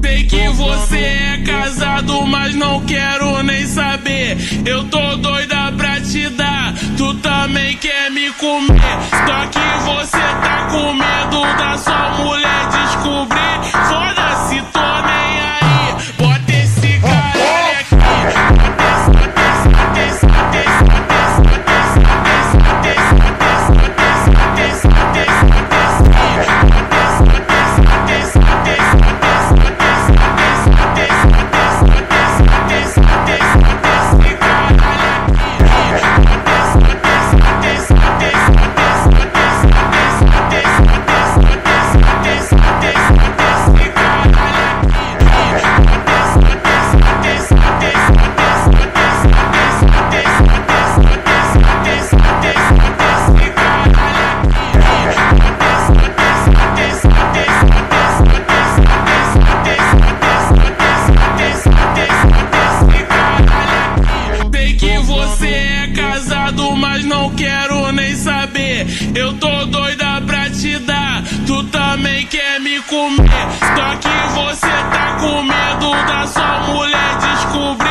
Sei que você é casado, mas não quero nem saber. Eu tô doida pra te dar, tu também quer me comer. Só que você tá com medo da sua mulher descobrir. Foda-se, tô nem aí. Bota esse caralho aqui. Mas não quero nem saber. Eu tô doida pra te dar, tu também quer me comer. Só que você tá com medo da sua mulher descobrir.